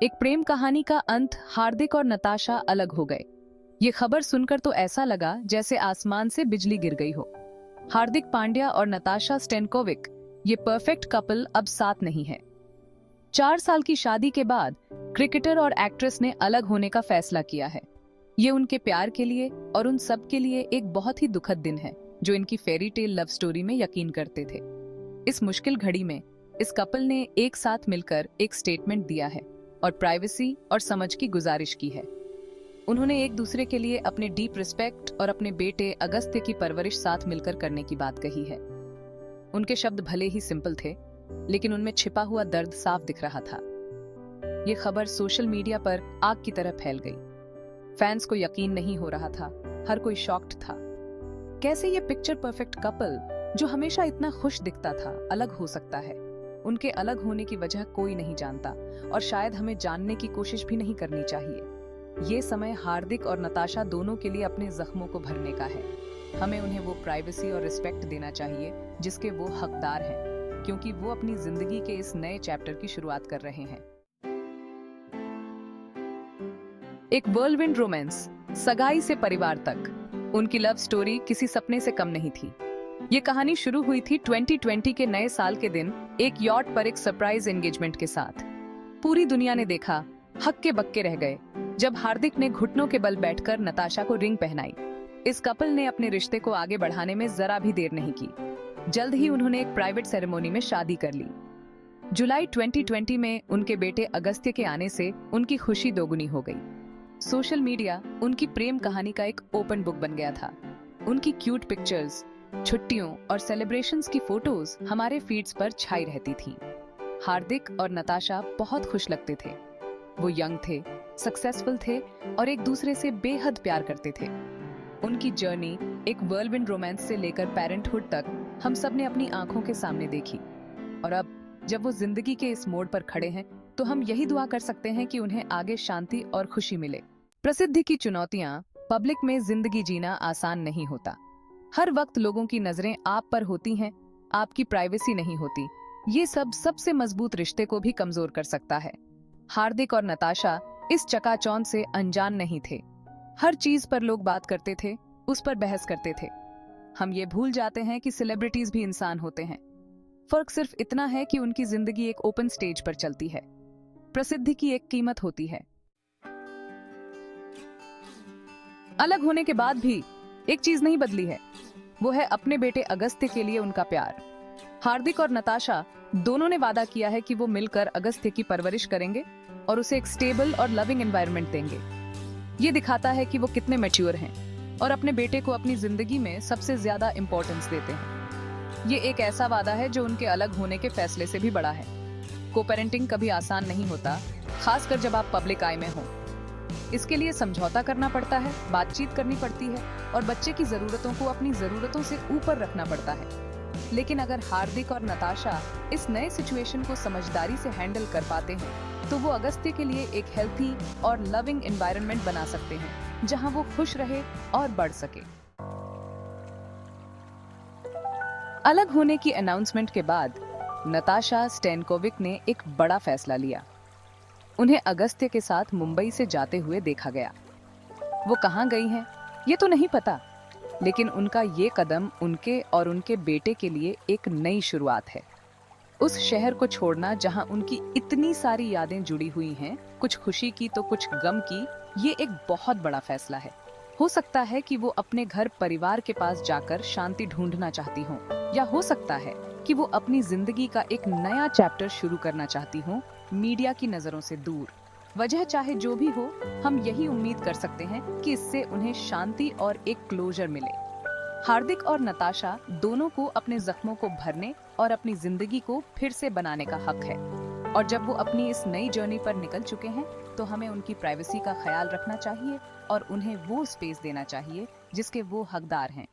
एक प्रेम कहानी का अंत, हार्दिक और नताशा अलग हो गए। ये खबर सुनकर तो ऐसा लगा जैसे आसमान से बिजली गिर गई हो। हार्दिक पांड्या और नताशा स्टेनकोविक, ये परफेक्ट कपल अब साथ नहीं है। 4 साल की शादी के बाद क्रिकेटर और एक्ट्रेस ने अलग होने का फैसला किया है। ये उनके प्यार के लिए और उन सब के लिए एक बहुत ही दुखद दिन है जो इनकी फेरी टेल लव स्टोरी में यकीन करते थे। इस मुश्किल घड़ी में इस कपल ने एक साथ मिलकर एक स्टेटमेंट दिया है और प्राइवेसी और समझ की गुजारिश की है। उन्होंने एक दूसरे के लिए अपने डीप रिस्पेक्ट और अपने बेटे अगस्त्य की परवरिश साथ मिलकर करने की बात कही है। उनके शब्द भले ही सिंपल थे, लेकिन उनमें छिपा हुआ दर्द साफ दिख रहा था। ये खबर सोशल मीडिया पर आग की तरह फैल गई। फैंस को यकीन नहीं हो रहा था, हर कोई शॉक्ड था। कैसे ये पिक्चर परफेक्ट कपल जो हमेशा इतना खुश दिखता था अलग हो सकता है? उनके अलग होने की वजह कोई नहीं जानता और शायद हमें जानने की कोशिश भी नहीं करनी चाहिए। ये समय हार्दिक और नताशा दोनों के लिए अपने जख्मों को भरने का है। हमें उन्हें वो प्राइवेसी और रिस्पेक्ट देना चाहिए जिसके वो हकदार हैं, क्योंकि वो अपनी जिंदगी के इस नए चैप्टर की शुरुआत कर रहे हैं। एक व्हर्लविंड रोमांस, सगाई से परिवार तक, उनकी लव स्टोरी किसी सपने से कम नहीं थी। ये कहानी शुरू हुई थी 2020 के नए साल के दिन एक यॉट पर एक सरप्राइज एंगेजमेंट के साथ। पूरी दुनिया ने देखा, हक्के बक्के रह गए जब हार्दिक ने घुटनों के बल बैठकर नताशा को रिंग पहनाई। इस कपल ने अपने रिश्ते को आगे बढ़ाने में जरा भी देर नहीं की। जल्द ही उन्होंने एक प्राइवेट सेरेमनी में शादी कर ली। जुलाई 2020 में उनके बेटे अगस्त्य के आने से उनकी खुशी दोगुनी हो गई। सोशल मीडिया उनकी प्रेम कहानी का एक ओपन बुक बन गया था। उनकी क्यूट पिक्चर्स, छुट्टियों और सेलिब्रेशंस की फोटोज हमारे फीड्स पर छाई रहती थीं। हार्दिक और नताशा बहुत खुश लगते थे। वो यंग थे, सक्सेसफुल थे और एक दूसरे से बेहद प्यार करते थे। उनकी जर्नी एक व्हर्लविंड रोमांस से लेकर पेरेंटहुड तक हम सब ने अपनी आंखों के सामने देखी। और अब जब वो जिंदगी के इस मोड़ पर खड़े हैं, तो हम यही दुआ कर सकते हैं कि उन्हें आगे शांति और खुशी मिले। प्रसिद्धि की चुनौतियां, पब्लिक में जिंदगी जीना आसान नहीं होता। हर वक्त लोगों की नजरें आप पर होती हैं, आपकी प्राइवेसी नहीं होती। ये सब सबसे मजबूत रिश्ते को भी कमजोर कर सकता है। हार्दिक और नताशा इस चकाचौंध से अनजान नहीं थे। हर चीज पर लोग बात करते थे, उस पर बहस करते थे। हम ये भूल जाते हैं कि सेलिब्रिटीज भी इंसान होते हैं। फर्क सिर्फ इतना है कि उनकी जिंदगी एक ओपन स्टेज पर चलती है। प्रसिद्धि की एक कीमत होती है। अलग होने के बाद भी एक चीज नहीं बदली है, वो है अपने बेटे अगस्त्य के लिए उनका प्यार। हार्दिक और नताशा दोनों ने वादा किया है कि वो मिलकर अगस्त्य की परवरिश करेंगे और उसे एक स्टेबल और लविंग एनवायरनमेंट देंगे। ये दिखाता है कि वो कितने मैच्योर हैं और अपने बेटे को अपनी जिंदगी में सबसे ज्यादा इंपॉर्टेंस देते हैं। ये एक ऐसा वादा है जो उनके अलग होने के फैसले से भी बड़ा है। को-पेरेंटिंग कभी आसान नहीं होता, खासकर जब आप पब्लिक आई में हो। इसके लिए समझौता करना पड़ता है, बातचीत करनी पड़ती है और बच्चे की जरूरतों को अपनी जरूरतों से ऊपर रखना पड़ता है। लेकिन अगर हार्दिक और नताशा इस नए सिचुएशन को समझदारी से हैंडल कर पाते हैं, तो वो अगस्त्य के लिए एक हेल्थी और लविंग एनवायरनमेंट बना सकते हैं, जहां वो खुश रहे और बढ़ सके। अलग होने की अनाउंसमेंट के बाद नताशा स्टेनकोविक ने एक बड़ा फैसला लिया। उन्हें अगस्त्य के साथ मुंबई से जाते हुए देखा गया। वो कहां गई हैं, ये तो नहीं पता, लेकिन उनका ये कदम उनके और उनके बेटे के लिए एक नई शुरुआत है। उस शहर को छोड़ना जहां उनकी इतनी सारी यादें जुड़ी हुई हैं, कुछ खुशी की तो कुछ गम की, ये एक बहुत बड़ा फैसला है। हो सकता है कि वो अपने घर परिवार के पास जाकर शांति ढूंढना चाहती हों, या हो सकता है कि वो अपनी जिंदगी का एक नया चैप्टर शुरू करना चाहती हों, मीडिया की नजरों से दूर। वजह चाहे जो भी हो, हम यही उम्मीद कर सकते हैं कि इससे उन्हें शांति और एक क्लोजर मिले। हार्दिक और नताशा दोनों को अपने जख्मों को भरने और अपनी जिंदगी को फिर से बनाने का हक है। और जब वो अपनी इस नई जर्नी पर निकल चुके हैं, तो हमें उनकी प्राइवेसी का ख्याल रखना चाहिए और उन्हें वो स्पेस देना चाहिए जिसके वो हकदार हैं।